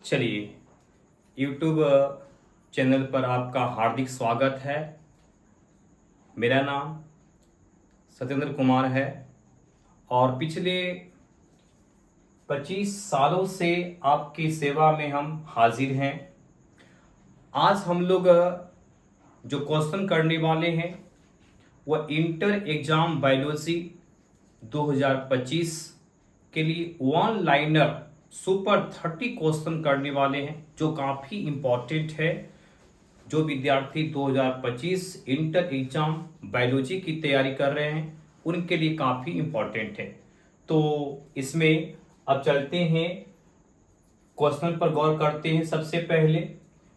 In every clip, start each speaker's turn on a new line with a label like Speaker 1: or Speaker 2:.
Speaker 1: चलिए, YouTube channel पर आपका हार्दिक स्वागत है। मेरा नाम सत्येंद्र कुमार है और पिछले 25 सालों से आपकी सेवा में हम हाजिर हैं। आज हम लोग जो क्वेश्चन करने वाले हैं वह इंटर एग्जाम बायोलॉजी 2025 के लिए वन लाइनर सुपर 30 क्वेश्चन करने वाले हैं, जो काफ़ी इम्पोर्टेंट है। जो विद्यार्थी 2025 इंटर एग्जाम बायोलॉजी की तैयारी कर रहे हैं उनके लिए काफ़ी इम्पोर्टेंट है। तो इसमें अब चलते हैं, क्वेश्चन पर गौर करते हैं। सबसे पहले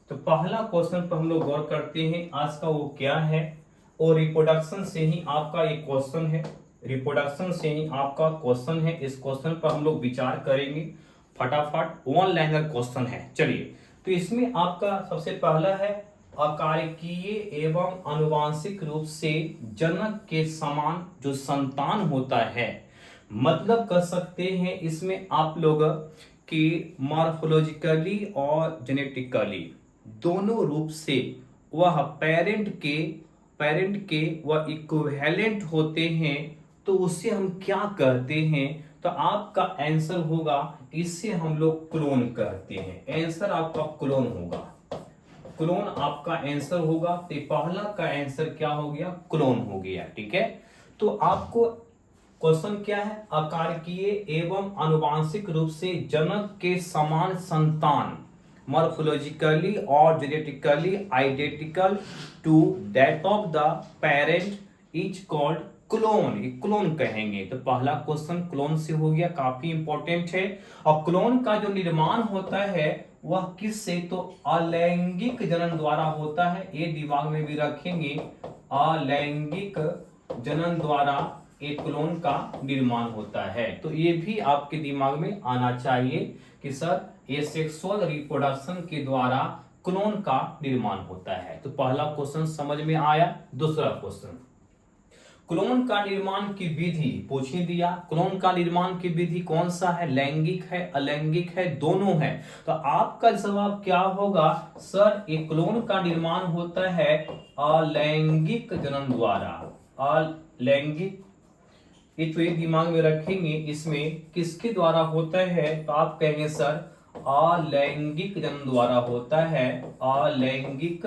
Speaker 1: तो पहला क्वेश्चन पर हम लोग गौर करते हैं, आज का वो क्या है। और रिप्रोडक्शन से ही आपका ये क्वेश्चन है, रिप्रोडक्शन से ही आपका क्वेश्चन है। इस क्वेश्चन पर हम लोग विचार करेंगे फटाफट। वन लाइनर क्वेश्चन है। चलिए, तो इसमें आपका सबसे पहला है, अकारकीय एवं आनुवांशिक रूप से जनक के समान जो संतान होता है, मतलब कर सकते हैं इसमें आप लोग कि मॉर्फोलॉजिकली और जेनेटिकली दोनों रूप से वह पेरेंट के वह इक्विवेलेंट होते हैं, तो उससे हम क्या कहते हैं। तो आपका आंसर होगा, इससे हम लोग क्लोन कहते हैं। आंसर आपका क्लोन होगा, क्लोन आपका आंसर होगा। तो पहला का आंसर क्या हो गया, क्लोन हो गया। ठीक है, तो आपको क्वेश्चन क्या है, अकारकीय एवं आनुवांशिक रूप से जनक के समान संतान मॉर्फोलॉजिकली और genetically identical to that of the parent is called clone. Clone कहेंगे। तो पहला क्वेश्चन क्लोन से हो गया, काफी इंपॉर्टेंट है। और क्लोन का जो निर्माण होता है वह किससे, तो अलैंगिक जनन द्वारा होता है। ये दिमाग में भी रखेंगे, अलैंगिक जनन द्वारा एक क्लोन का निर्माण होता है। तो ये भी आपके दिमाग में आना चाहिए कि सर ये सेक्सुअल रिप्रोडक्शन के द्वारा क्लोन का निर्माण होता है। तो पहला क्वेश्चन समझ में आया। दूसरा क्वेश्चन, क्लोन का निर्माण की विधि पूछ ही दिया। क्लोन का निर्माण की विधि कौन सा है, लैंगिक है, अलैंगिक है, दोनों है। तो आपका जवाब क्या होगा, सर एक क्लोन का निर्माण होता है अलैंगिक जनन द्वारा। अलैंगिक, तो ये दिमाग में रखेंगे, इसमें किसके द्वारा होता है। तो आप कहेंगे सर अलैंगिक जनन द्वारा होता है, अलैंगिक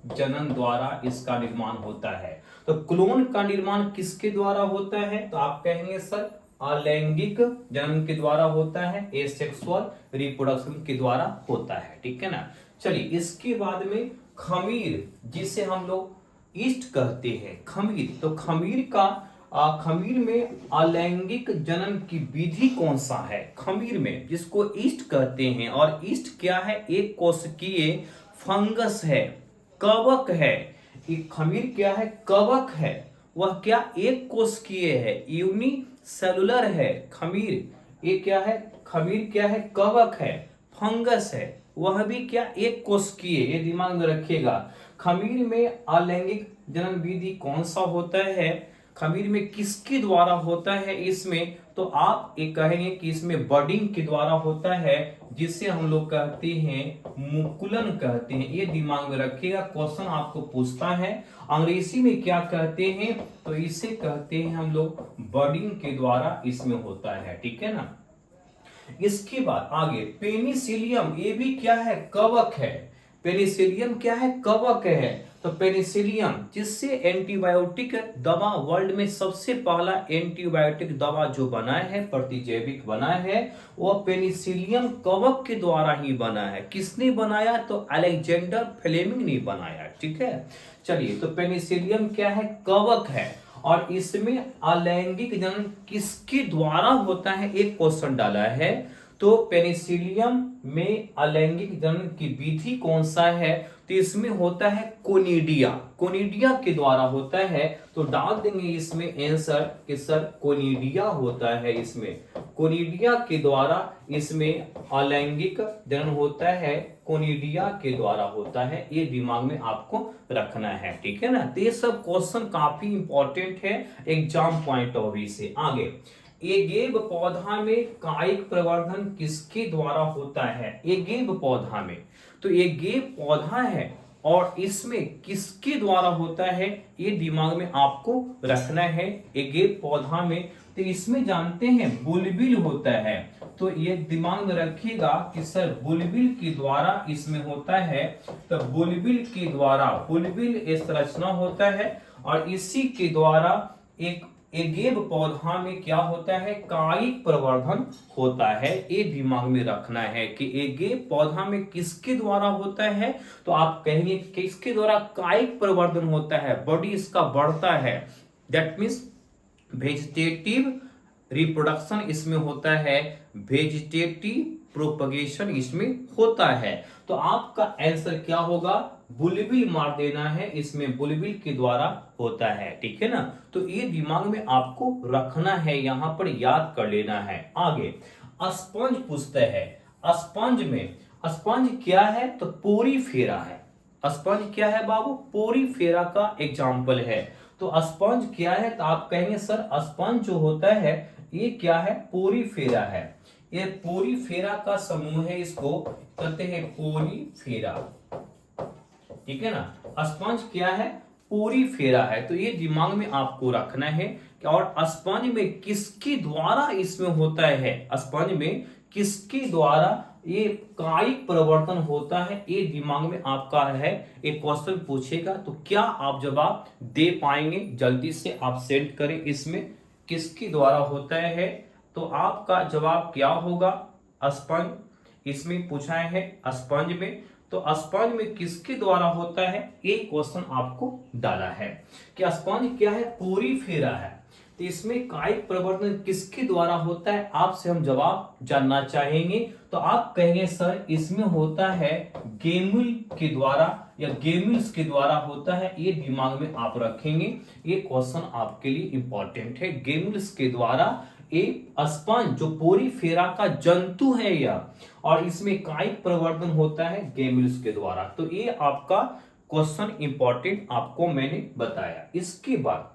Speaker 1: जनन द्वारा इसका निर्माण होता है। तो क्लोन का निर्माण किसके द्वारा होता है, तो आप कहेंगे सर अलैंगिक जनन के द्वारा होता है, एसेक्सुअल रिप्रोडक्शन के द्वारा होता है। ठीक है ना। चलिए, इसके बाद में खमीर, जिसे हम लोग ईस्ट कहते हैं, खमीर। तो खमीर में अलैंगिक जनन की विधि कौन सा है, खमीर में, जिसको ईस्ट कहते हैं। और ईस्ट क्या है, एक कोशिकीय फंगस है, कवक है। एक खमीर क्या है, कवक है। वह क्या, एक कोशिकीय है, यूनिसेलुलर है खमीर। ये क्या है, खमीर क्या है, कवक है, फंगस है, वह भी क्या, एक कोशिकीय। ये दिमाग में रखिएगा। खमीर में अलैंगिक जनन विधि कौन सा होता है, खमीर में किसके द्वारा होता है इसमें, तो आप ये कहेंगे कि इसमें बडिंग के द्वारा होता है, जिसे हम लोग कहते हैं मुकुलन कहते हैं। ये दिमाग में रखिएगा, क्वेश्चन आपको पूछता है अंग्रेजी में क्या कहते हैं, तो इसे कहते हैं हम लोग बडिंग के द्वारा इसमें होता है। ठीक है ना। इसके बाद आगे पेनिसिलियम, ये भी क्या है, कवक है। पेनिसिलियम क्या है, कवक है। तो पेनिसिलियम, जिससे एंटीबायोटिक दवा, वर्ल्ड में सबसे पहला एंटीबायोटिक दवा जो बना है, प्रतिजैविक बना है, वह पेनिसिलियम कवक के द्वारा ही बना है। किसने बनाया, तो अलेक्जेंडर फ्लेमिंग ने बनाया। ठीक है। चलिए, तो पेनिसिलियम क्या है, कवक है। और इसमें अलैंगिक जनन किसके द्वारा होता है, एक क्वेश्चन डाला है। तो पेनिसिलियम में अलैंगिक जनन की विधि कौन सा है, तो इसमें होता है कोनिडिया, कोनिडिया के द्वारा होता है। तो डाल देंगे इसमें आंसर कि सर कोनिडिया होता है। इसमें कोनिडिया के द्वारा इसमें अलैंगिक जनन होता है, कोनिडिया के द्वारा होता है। ये दिमाग में आपको रखना है। ठीक है ना। तो ये सब क्वेश्चन काफी इंपॉर्टेंट है एग्जाम पॉइंट ऑफ व्यू से। आगे एगेब पौधा में कायिक प्रवर्धन किसके द्वारा होता है? एगेब पौधा में, तो एगेब पौधा है और इसमें किसके द्वारा होता है, ये दिमाग में आपको रखना है। एगेब पौधा में, तो इसमें जानते हैं बुलबिल होता है, तो ये दिमाग में रखिएगा कि सर बुलबिल के द्वारा इसमें होता है। तो बुलबिल के द्वारा, बुलबिल इस रचना होता है और इसी के द्वारा एक एगेब पौधा में क्या होता है, कायिक प्रवर्धन होता है। ये दिमाग में रखना है कि एगेब पौधा में किसके द्वारा होता है, तो आप कहेंगे किसके द्वारा कायिक प्रवर्धन होता है, बॉडी इसका बढ़ता है। दैट मीन्स वेजिटेटिव रिप्रोडक्शन इसमें होता है, वेजिटेटिव प्रोपगेशन इसमें होता है। तो आपका आंसर क्या होगा, बुलबिल मार देना है, इसमें बुलबिल के द्वारा होता है। ठीक है ना, तो ये दिमाग में आपको रखना है, यहां पर याद कर लेना है। आगे स्पंज पूछता है, स्पंज में, स्पंज क्या है, तो पोरीफेरा है। स्पंज क्या है बाबू, पोरीफेरा का एग्जाम्पल है। तो स्पंज क्या है, तो आप कहेंगे सर स्पंज जो होता है ये क्या है, पोरीफेरा है। ये पोरीफेरा का समूह है, इसको कहते हैं पोरीफेरा। ठीक है ना, स्पंज क्या है, पोरीफेरा है। तो ये दिमाग में आपको रखना है कि और स्पंज में किसके द्वारा इसमें होता है, स्पंज में किसके द्वारा ये कायिक प्रवर्तन होता है, ये दिमाग में आपका है। एक क्वेश्चन पूछेगा तो क्या आप जवाब दे पाएंगे, जल्दी से आप सेंड करें। इसमें किसके द्वारा होता है, तो आपका जवाब क्या होगा, स्पंज। इसमें पूछा है स्पंज में, तो स्पंज में किसके द्वारा होता है, ये क्वेश्चन आपको डाला है कि स्पंज क्या है, पोरीफेरा है। तो इसमें कायिक प्रवर्तन किसके द्वारा होता है, आपसे हम जवाब जानना चाहेंगे। तो आप कहेंगे सर इसमें होता है गेमुल के द्वारा या गेमुल्स के द्वारा होता है। ये दिमाग में आप रखेंगे, ये क्वेश्चन आपके लिए इंपॉर्टेंट है। गेमुल्स के द्वारा ये स्पंज जो पोरीफेरा का जंतु है यह, और इसमें कायिक प्रवर्धन होता है गेमुल्स के द्वारा। तो ये आपका क्वेश्चन इंपॉर्टेंट आपको मैंने बताया। इसके बाद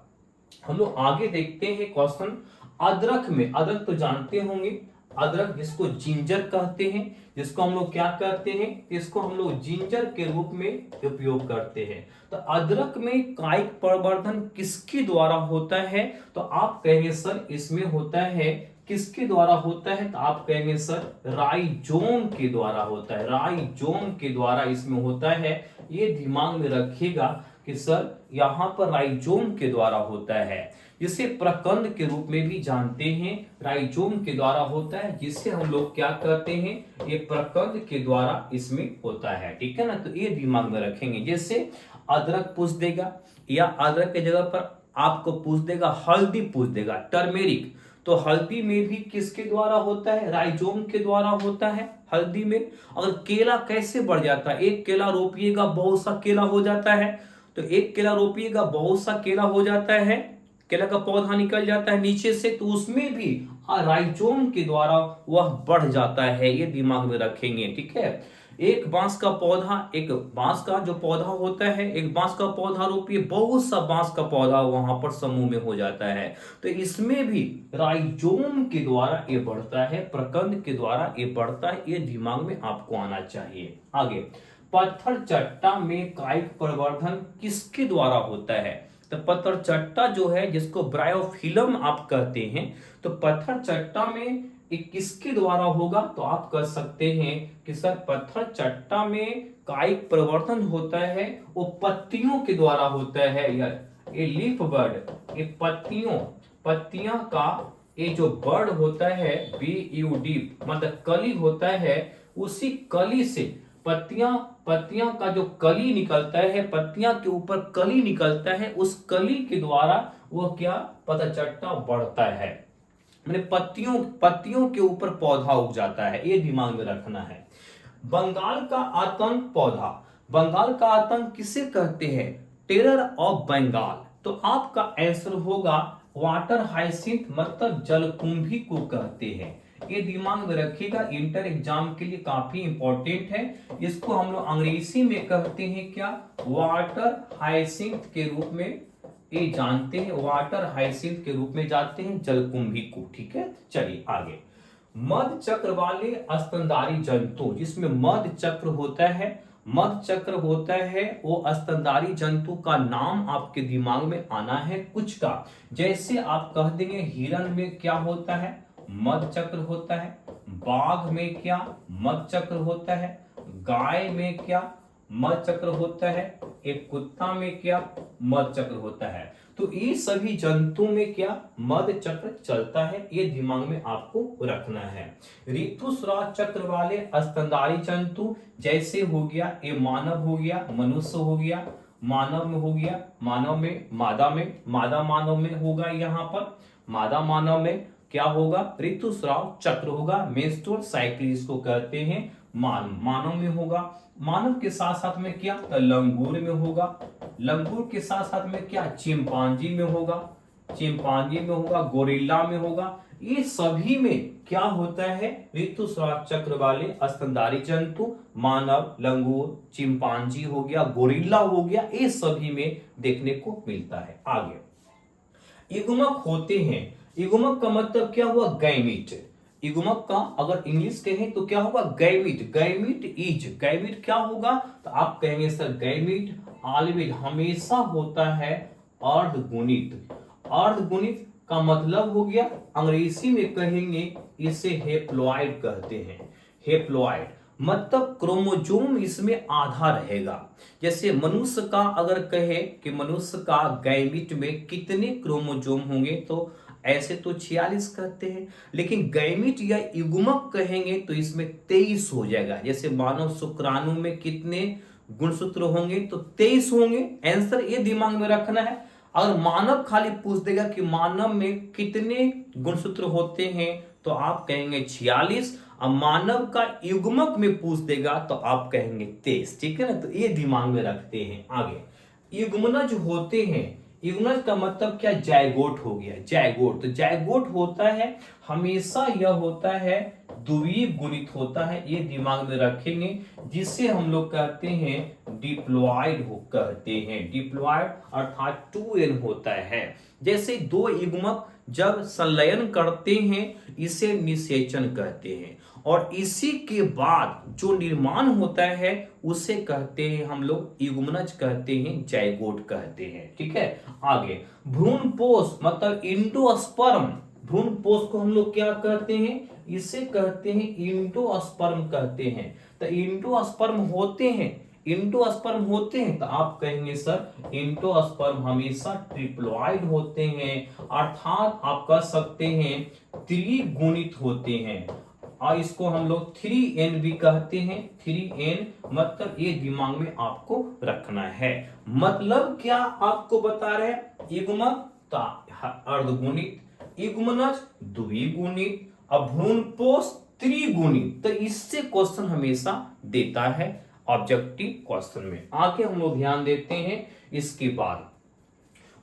Speaker 1: हम लोग आगे देखते हैं क्वेश्चन अदरक में। अदरक तो जानते होंगे, अदरक जिसको जिंजर कहते हैं, जिसको हम लोग क्या कहते हैं, इसको हम लोग जिंजर के रूप में उपयोग करते हैं। तो अदरक में कायिक प्रवर्धन किसके द्वारा होता है, तो आप कहेंगे सर इसमें होता है, किसके द्वारा होता है, तो आप कहेंगे सर राइजोम के द्वारा होता है। राइजोम के द्वारा इसमें होता है, ये दिमाग में रखिएगा कि सर यहां पर राइजोम के द्वारा होता है, जिसे प्रकंद के रूप में भी जानते हैं। राइजोम के द्वारा होता है, जिसे हम लोग क्या कहते हैं, ये प्रकंद के द्वारा इसमें होता है। ठीक है ना, तो ये दिमाग में रखेंगे। जैसे अदरक पूछ देगा, या अदरक के जगह पर आपको पूछ देगा हल्दी, पूछ देगा टर्मेरिक, तो हल्दी में भी किसके द्वारा होता है, राइजोम के द्वारा होता है। हल्दी में अगर केला कैसे बढ़ जाता है, एक केला रोपिएगा बहुत सा केला हो जाता है, तो एक केला रोपिएगा बहुत सा केला हो जाता है, केला का पौधा निकल जाता है नीचे से, तो उसमें भी राइजोम के द्वारा वह बढ़ जाता है। ये दिमाग में रखेंगे। ठीक है, एक बांस का पौधा, एक बांस का जो पौधा होता है, एक बांस का पौधा रोपिए, बहुत सा बांस का पौधा वहां पर समूह में हो जाता है। तो इसमें भी राइजोम के द्वारा ये बढ़ता है, प्रकंद के द्वारा ये बढ़ता है। ये दिमाग में आपको आना चाहिए। आगे पत्थर चट्टा में कायिक प्रवर्धन किसके द्वारा होता है, तो पत्थर चट्टा जो है, जिसको ब्रायोफिलम आप कहते हैं, तो पत्थर चट्टा में किसके द्वारा होगा, तो आप कह सकते हैं कि सर पत्थर चट्टा में कायिक प्रवर्धन होता है, वो पत्तियों के द्वारा होता है यार। ये लीफ बर्ड, ये पत्तियां का ये जो बर्ड होता है, BUD मतलब कली होता है, उसी कली से पत्तियां का जो कली निकलता है, पत्तियां के ऊपर कली निकलता है, उस कली के द्वारा वो क्या, पत्थर चट्टा बढ़ता है, मतलब पत्तियों के ऊपर पौधा उग जाता है। ये दिमाग में रखना है। बंगाल का आतंक पौधा, बंगाल का आतंक किसे कहते हैं, टेरर ऑफ बंगाल। तो आपका आंसर होगा वाटर हाइसिंथ, मतलब जलकुंभी को कहते हैं। ये दिमाग में रखिएगा, इंटर एग्जाम के लिए काफी इंपॉर्टेंट है। इसको हम लोग अंग्रेजी में कहते हैं क्या, वाटर हाइसिंथ के रूप में ये जानते हैं, वाटर हाइसिंथ के रूप में जानते हैं जलकुंभी को। ठीक है, चलिए आगे। मध चक्र वाले स्तनधारी जंतु, जिसमें मध चक्र होता है, मध चक्र होता है, वो स्तनधारी जंतु का नाम आपके दिमाग में आना है कुछ का। जैसे आप कह देंगे हिरण में क्या होता है, मध चक्र होता है। बाघ में क्या, मध चक्र होता है। गाय में क्या, मध चक्र होता है। एक कुत्ता में क्या, मध चक्र होता है। तो ये सभी जंतु में क्या, मध चक्र चलता है, ये दिमाग में आपको रखना है। ऋतुस्राव चक्र वाले स्तनधारी जंतु जैसे हो गया, ये मानव हो गया, मनुष्य हो गया, मानव में हो गया, मानव में, मादा मानव में होगा। यहाँ पर मादा मानव में क्या होगा, ऋतुस्राव चक्र होगा, मेंस्ट्रुअल साइकिल इसको कहते हैं। मानव में होगा, मानव के साथ साथ में क्या, लंगूर में होगा, लंगूर के साथ साथ में क्या, चिंपांजी में होगा, चिंपांजी में होगा, गोरिल्ला में होगा। ये सभी में क्या होता है, ऋतुस्राव चक्र वाले स्तनधारी जंतु, मानव, लंगूर, चिंपांजी हो गया, गोरिल्ला हो गया, ये सभी में देखने को मिलता है। आगे युग्मक होते हैं। युग्मक का मतलब क्या हुआ, गैमीट। युग्मक का अगर इंग्लिश कहें तो क्या होगा, गैमीट। गैमीट इज, गैमीट क्या होगा, तो आप कहेंगे सर गैमीट ऑलवेज हमेशा होता है अर्धगुणित। अर्धगुणित का मतलब हो गया, अंग्रेजी में कहेंगे इसे हेप्लॉइड कहते हैं। हेप्लॉइड मतलब क्रोमोजोम इसमें आधा रहेगा। जैसे मनुष्य का अगर कहे कि मनुष्य का गैमीट में कितने क्रोमोजोम होंगे, तो ऐसे तो 46 कहते हैं, लेकिन गैमीट या युग्मक कहेंगे तो इसमें 23 हो जाएगा। जैसे मानव शुक्राणु में कितने गुणसूत्र होंगे, तो 23 होंगे। आंसर ये दिमाग में रखना है। अगर मानव खाली पूछ देगा कि मानव में कितने गुणसूत्र होते हैं, तो आप कहेंगे 46। अब मानव का युग्मक में पूछ देगा तो आप कहेंगे 23। ठीक है ना, तो ये दिमाग में रखते हैं। आगे युग्मनज होते हैं। युग्मनज का मतलब क्या, जायगोट हो गया, जायगोट। तो जायगोट होता है, हमेशा यह होता है द्विवीय गुणित होता है, ये दिमाग में रखेंगे, जिसे हम लोग कहते हैं डिप्लॉयड कहते हैं। डिप्लॉयड अर्थात 2n होता है। जैसे दो युग्मक जब संलयन करते हैं, इसे निषेचन कहते हैं, और इसी के बाद जो निर्माण होता है उसे कहते हैं हम लोग युग्मनज कहते हैं, जायगोट कहते हैं। ठीक है, आगे भ्रूणपोष मतलब इंडोस्पर्म। भ्रूणपोष को हम लोग क्या कहते हैं, इसे कहते हैं इंडोस्पर्म कहते हैं। तो इंडोस्पर्म होते हैं, इंडोस्पर्म होते हैं, तो आप कहेंगे सर इंडोस्पर्म हमेशा ट्रिप्लॉइड होते हैं, अर्थात आप कह सकते हैं त्रिगुणित होते हैं। और इसको हम लोग 3n भी कहते हैं। 3n मतलब ये दिमाग में आपको रखना है। मतलब क्या आपको बता रहे हैं, युग्मक अर्धगुणित, युग्मनज द्विगुणित, अब भ्रूणपोष त्रिगुणित। तो इससे क्वेश्चन हमेशा देता है ऑब्जेक्टिव क्वेश्चन में। आगे हम लोग ध्यान देते हैं। इसके बाद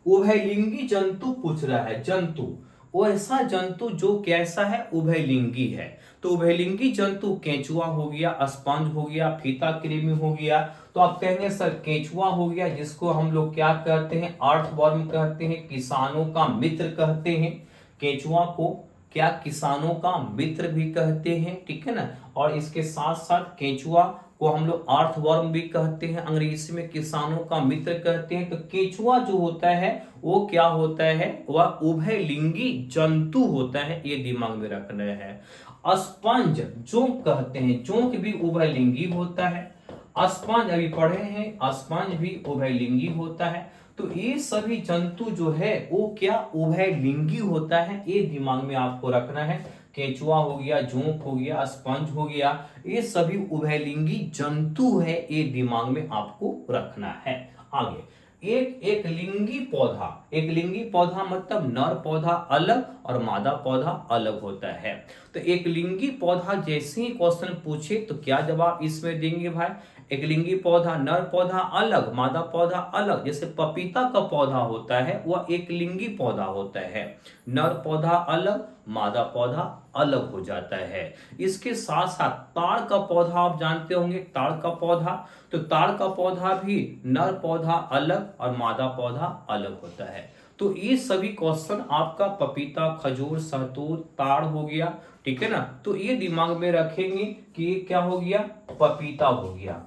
Speaker 1: उभयलिंगी जंतु पूछ रहा है। जंतु वो ऐसा जंतु जो कैसा है, उभयलिंगी है। तो उभयलिंगी जंतु केंचुआ हो गया, स्पंज हो गया, फीता कृमि हो गया। तो आप कहेंगे सर केंचुआ हो गया, जिसको हम लोग क्या कहते हैं, अर्थवर्म कहते हैं, किसानों का मित्र कहते हैं। केंचुआ को क्या किसानों का मित्र भी कहते हैं। ठीक है ना, और इसके साथ साथ केंचुआ को हम लोग अर्थवर्म भी कहते हैं, अंग्रेजी में किसानों का मित्र कहते हैं। तो केंचुआ जो होता है वो क्या होता है, वह उभयलिंगी जंतु होता है, ये दिमाग में रखना है। स्पंज जोंक कहते हैं, जोंक भी उभयलिंगी होता है। स्पंज अभी पढ़े हैं, स्पंज भी उभयलिंगी होता है। तो ये सभी जंतु जो है वो क्या उभयलिंगी होता है, ये दिमाग में आपको रखना है। केंचुआ हो गया, जोंक हो गया, स्पंज हो गया, ये सभी उभयलिंगी जंतु है, ये दिमाग में आपको रखना है। आगे एक लिंगी पौधा। एक लिंगी पौधा मतलब नर पौधा अलग और मादा पौधा अलग होता है। तो एक लिंगी पौधा जैसे ही क्वेश्चन पूछे तो क्या जवाब इसमें देंगे भाई? एक लिंगी पौधा, नर पौधा अलग, मादा पौधा अलग। जैसे पपीता का पौधा होता है वह एक लिंगी पौधा होता है, नर पौधा अलग, मादा पौधा अलग हो जाता है। इसके साथ साथ ताड़ का पौधा आप जानते होंगे, ताड़ का पौधा, तो ताड़ का पौधा भी नर पौधा अलग और मादा पौधा अलग होता है। तो ये सभी क्वेश्चन आपका पपीता, खजूर, सहतूत, ताड़ हो गया, ठीक है ना। तो ये दिमाग में रखेंगे कि ये क्या हो गया? पपीता हो गया।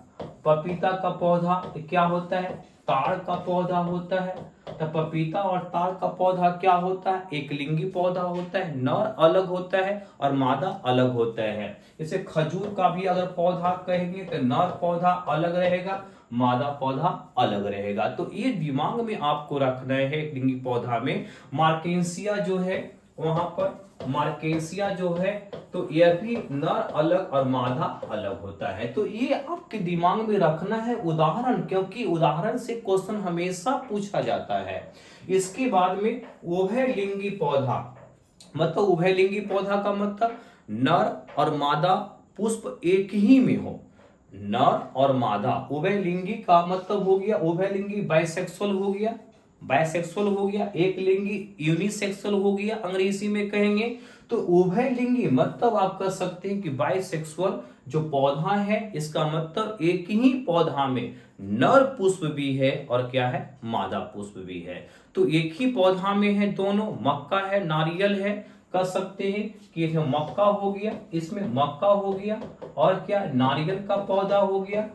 Speaker 1: पपीता का पौधा क्या होता है? ताड़ का पौधा होता है। तो पपीता और ताड़ का पौधा क्या होता है? एक लिंगी पौधा होता है, नर अलग होता है और मादा अलग होता है। जैसे खजूर का भी अगर पौधा कहेंगे तो नर पौधा अलग रहेगा, मादा पौधा अलग रहेगा। तो ये दिमाग में आपको रखना है। लिंगी पौधा में मार्केंसिया जो है, वहां पर मार्केंसिया जो है, तो यह भी नर अलग और मादा अलग होता है। तो ये आपके दिमाग में रखना है उदाहरण, क्योंकि उदाहरण से क्वेश्चन हमेशा पूछा जाता है। इसके बाद में उभयलिंगी पौधा, मतलब उभयलिंगी पौधा का मतलब नर और मादा पुष्प एक ही में हो, नर और मादा। उभयलिंगी का मतलब हो गया, उभयलिंगी बाइसेक्सुअल हो गया, बाइसेक्सुअल हो गया। एक लिंगी यूनिसेक्सुअल हो गया अंग्रेजी में कहेंगे। तो उभयलिंगी मतलब आप कह सकते हैं कि बाइसेक्सुअल जो पौधा है, इसका मतलब एक ही पौधा में नर पुष्प भी है और क्या है? मादा पुष्प भी है। तो एक ही पौधा में है दोनों, मक्का है, नारियल है, कह सकते हैं कि इसमें मक्का हो गया, इसमें मक्का हो गया, और क्या? नारियल का पौधा हो गया,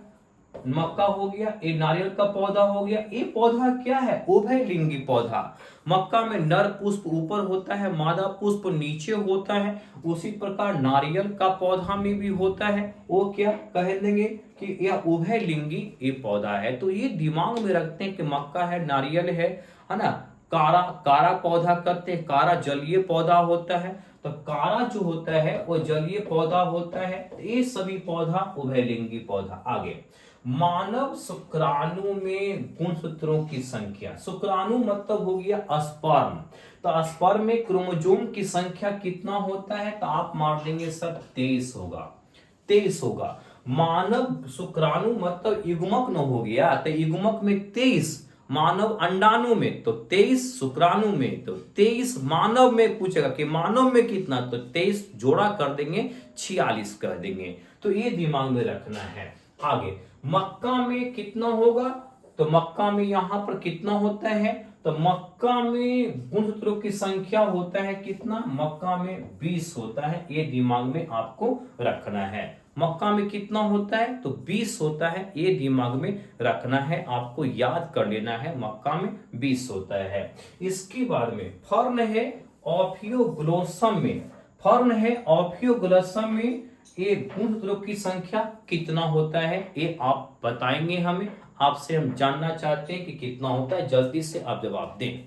Speaker 1: मक्का हो गया, ये नारियल का पौधा हो गया। ये पौधा क्या है? उभयलिंगी पौधा। मक्का में नर पुष्प ऊपर होता है, मादा पुष्प नीचे होता है। उसी प्रकार नारियल का पौधा में भी होता है, वो क्या कह देंगे कि यह उभयलिंगी ये पौधा है। तो ये दिमाग में रखते हैं कि मक्का है, नारियल है ना। कारा, कारा पौधा करते हैं, कारा जलीय पौधा होता है। तो कारा जो होता है वो जलीय पौधा होता है। ये सभी पौधा उभयलिंगी पौधा। आगे, मानव शुक्राणु में गुणसूत्रों की संख्या। शुक्राणु मतलब हो गया स्पर्म। तो स्पर्म में क्रोमोसोम की संख्या कितना होता है? तो आप मार देंगे सर 23 होगा, 23 होगा। मानव शुक्राणु मतलब युग्मक न हो गया, तो युग्मक में 23, मानव अंडाणु में तो 23, शुक्राणु में तो 23, मानव में पूछेगा कि मानव में कितना, तो 23 जोड़ा कर देंगे 46 कर देंगे। तो ये दिमाग में रखना है। आगे, मक्का में कितना होगा? तो मक्का में यहां पर कितना होता है? तो मक्का में गुणसूत्रों की संख्या होता है कितना? मक्का में 20 होता है। ये दिमाग में आपको रखना है। मक्का में कितना होता है? तो 20 होता है। ये दिमाग में रखना है, आपको याद कर लेना है, मक्का में 20 होता है। इसके बाद में फर्न है ऑफियोग्लोसम में, फर्न है ऑफियोग्लोसम में ये गुणसूत्रों की संख्या कितना होता है? ये आप बताएंगे हमें, आपसे हम जानना चाहते हैं कि कितना होता है। जल्दी से आप जवाब दें।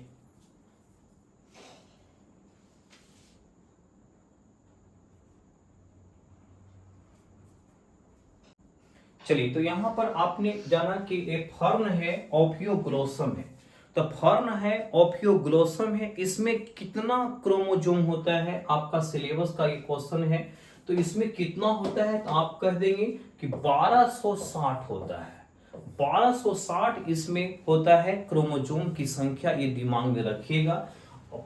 Speaker 1: चलिए, तो यहां पर आपने जाना कि एक फर्न है ऑफियोग्लोसम है। तो फर्न है ऑफियोग्लोसम है, इसमें कितना क्रोमोसोम होता है? आपका सिलेबस का ये क्वेश्चन है। तो इसमें कितना होता है? तो आप कह देंगे कि 1260 होता है। 1260 इसमें होता है क्रोमोसोम की संख्या, ये दिमाग में रखिएगा।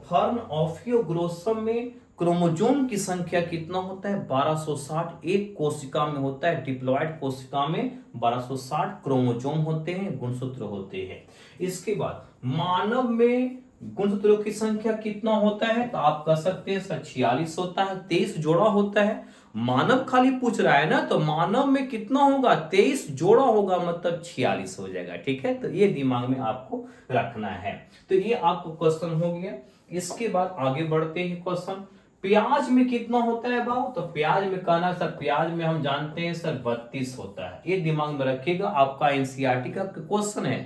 Speaker 1: फर्न ऑफियोग्लोसम में क्रोमोसोम की संख्या कितना होता है? 1260। एक कोशिका में होता है, डिप्लॉयड कोशिका में 1260 क्रोमोसोम होते हैं, गुणसूत्र होते हैं। इसके बाद मानव में गुणसूत्रों की संख्या कितना होता है? तो आप कह सकते हैं सर 46 होता है, 23 जोड़ा होता है। मानव खाली पूछ रहा है ना, तो मानव में कितना होगा? 23 जोड़ा होगा, मतलब 46 हो जाएगा। ठीक है, तो ये दिमाग में आपको रखना है। तो ये आपको क्वेश्चन हो गया। इसके बाद आगे बढ़ते हैं क्वेश्चन, प्याज में कितना होता है बाबू? तो प्याज में कहना सर, प्याज में हम जानते हैं सर 32 होता है। ये दिमाग में रखिएगा, आपका एनसीईआरटी का क्वेश्चन है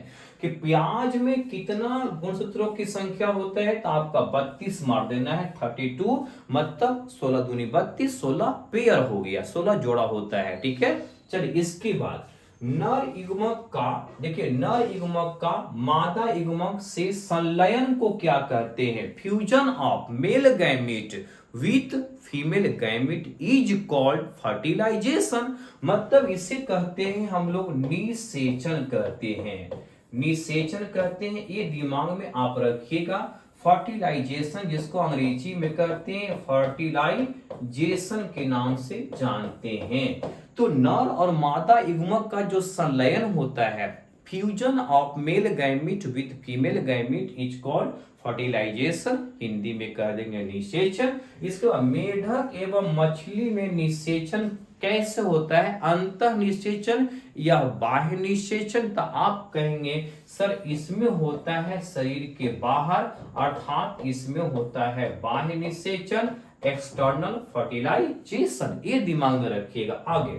Speaker 1: कि प्याज में कितना गुणसूत्रों की संख्या होता है? तो आपका 32 मार देना है, 32 मतलब 16 दूनी 32, 16 पेयर हो गया, 16 जोड़ा होता है। ठीक है, चलिए इसके बाद नर युग्मक का, देखिए नर युग्मक का मादा युग्मक से संलयन को क्या कहते हैं? Fusion of male gamete with female gamete is called fertilization. मतलब इसे कहते हैं हम लोग निषेचन कहते हैं, निषेचन कहते हैं। ये दिमाग में आप रखिएगा। फर्टिलाइजेशन जिसको अंग्रेजी में कहते हैं फर्टिलाइजेशन के नाम से जानते हैं। तो नर और मादा युग्मक का जो संलयन होता है, fusion of male gamete with female gamete is called fertilization, Hindi में कह देंगे निषेचन। इसके बाद मेढक एवं मछली में निषेचन कैसे होता है? अंतः निषेचन या बाह्य निषेचन? तो आप कहेंगे सर इसमें होता है शरीर के बाहर, अर्थात इसमें होता है बाह्य निषेचन, एक्सटर्नल फर्टिलाइजेशन। ये दिमाग में रखिएगा। आगे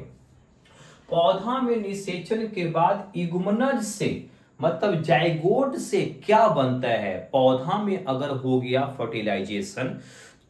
Speaker 1: पौधा में निषेचन के बाद युग्मनज से, मतलब जाइगोट से क्या बनता है? पौधा में अगर हो गया फर्टिलाइजेशन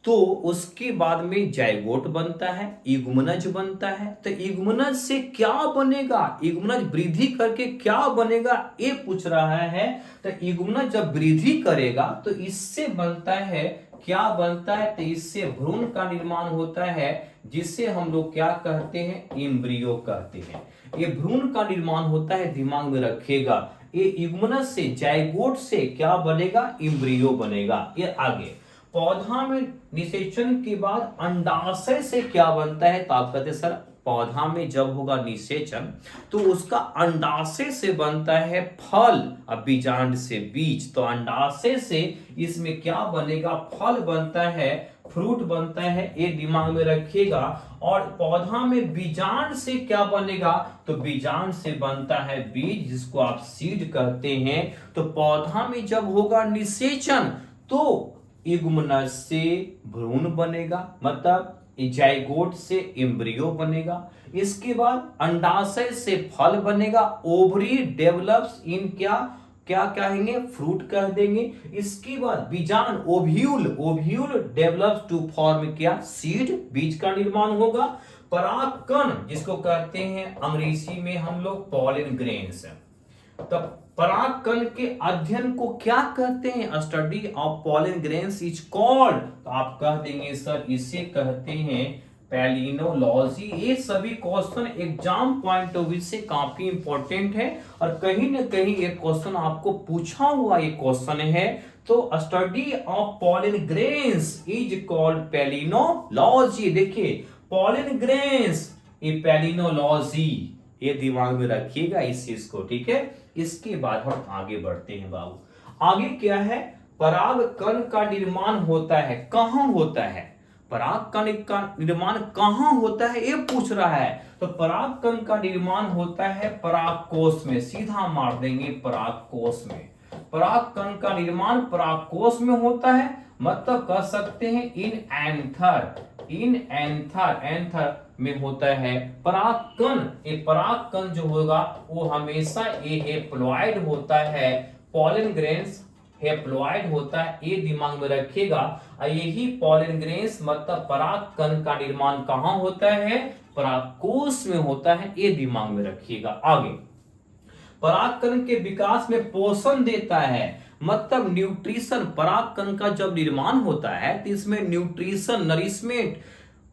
Speaker 1: तो उसके बाद में जाइगोट बनता है, युग्मनज बनता है। तो युग्मनज से क्या बनेगा? युग्मनज वृद्धि करके क्या बनेगा ये पूछ रहा है। तो युग्मनज जब वृद्धि करेगा तो इससे बनता है, क्या बनता है? तो इससे भ्रूण का निर्माण होता है, जिसे हम लोग क्या कहते हैं? एम्ब्रियो कहते हैं। ये भ्रूण का निर्माण होता है, दिमाग में रखिएगा। ये युग्मनज से, जाइगोट से क्या बनेगा? एम्ब्रियो बनेगा। ये आगे पौधा में निषेचन के बाद अंडाशय से क्या बनता है? तो आप कहते हैं सर पौधा में जब होगा निषेचन तो उसका अंडाशय से बनता है फल, अब बीजांड से बीज। तो अंडाशय से इसमें क्या बनेगा? फल बनता है, फ्रूट बनता है। ये दिमाग में रखिएगा। और पौधा में बीजांड से क्या बनेगा? तो बीजांड से बनता है बीज, जिसको आप सीड कहते हैं। तो पौधा में जब होगा निषेचन तो युग्मनज से भ्रूण बनेगा, मतलब जाइगोट से एम्ब्रियो बनेगा। इसके बाद अंडाशय से फल बनेगा, ओवरी डेवलप्स इन क्या क्या कहेंगे? फ्रूट कह देंगे। इसके बाद बीजांड, ovule, ovule develops to form क्या? सीड, बीज का निर्माण होगा। परागकण जिसको कहते हैं अंग्रेजी में हम लोग पॉलन ग्रेन्स। तब परागकण के अध्ययन को क्या कहते हैं? Study of pollen grains is called, तो आप कह देंगे सर इसे कहते हैं पैलिनोलॉजी। ये सभी question exam point of view से काफी इंपॉर्टेंट है और कहीं ना कहीं ये क्वेश्चन आपको पूछा हुआ ये क्वेश्चन है। तो study of pollen grains is called palynology. देखिए पॉलन ग्रेन्स, ये पैलिनोलॉजी, ये दिमाग में रखिएगा इस चीज को, ठीक है। इसके बाद हम आगे बढ़ते हैं बाबू। आगे क्या है? परागकण का निर्माण होता है, कहां होता है? परागकण का निर्माण कहां होता है ये पूछ रहा है। तो परागकण का निर्माण होता है परागकोश में, सीधा मार देंगे परागकोश में। परागकण का निर्माण परागकोश में होता है, मतलब कह सकते हैं in anther, in anther, anther में होता है परागकण। ये परागकण जो होगा वो हमेशा ये हेप्लॉइड होता है, पॉलन ग्रेन्स हेप्लॉइड होता है, ये दिमाग में रखिएगा। यही पॉलन ग्रेन्स मतलब परागकण का निर्माण कहां होता है? परागकोश में होता है, ये दिमाग में रखिएगा। आगे परागकण के विकास में पोषण देता है, मतलब न्यूट्रिशन। परागकण का जब निर्माण होता है तो इसमें न्यूट्रिशन, नरिशमेंट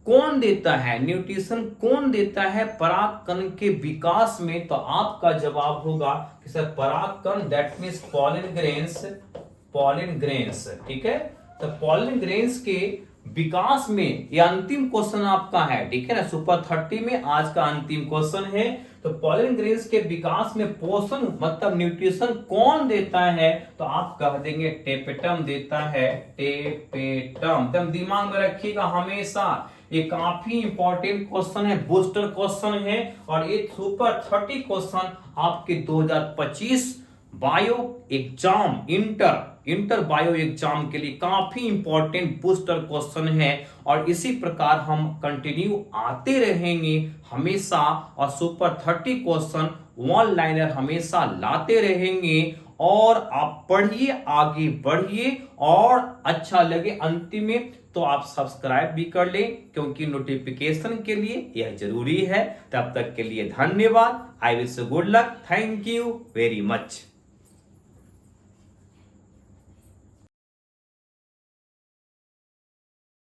Speaker 1: कौन देता है? न्यूट्रिशन कौन देता है परागकण के विकास में? तो आपका जवाब होगा कि सर परागकण, that means pollen grains, pollen grains, ठीक है। तो पॉलन ग्रेन्स के विकास में ये अंतिम क्वेश्चन आपका है, ठीक है ना, सुपर 30 में आज का अंतिम क्वेश्चन है। तो पॉलन ग्रेन्स के विकास में पोषण मतलब न्यूट्रिशन कौन देता है? तो आप कह देंगे टेपेटम देता है, टेपेटम। तो दिमाग में रखिएगा हमेशा, ये काफी इंपॉर्टेंट क्वेश्चन है, बूस्टर क्वेश्चन है और ये सुपर 30 क्वेश्चन आपके 2025 bio exam, inter bio exam के लिए काफी इंपॉर्टेंट बूस्टर क्वेश्चन है। और इसी प्रकार हम कंटिन्यू आते रहेंगे हमेशा और सुपर 30 क्वेश्चन वन लाइनर हमेशा लाते रहेंगे। और आप पढ़िए, आगे बढ़िए और अच्छा लगे अंतिम में तो आप सब्सक्राइब भी कर लें, क्योंकि नोटिफिकेशन के लिए यह जरूरी है। तब तक के लिए धन्यवाद। I wish you good luck. Thank you very much.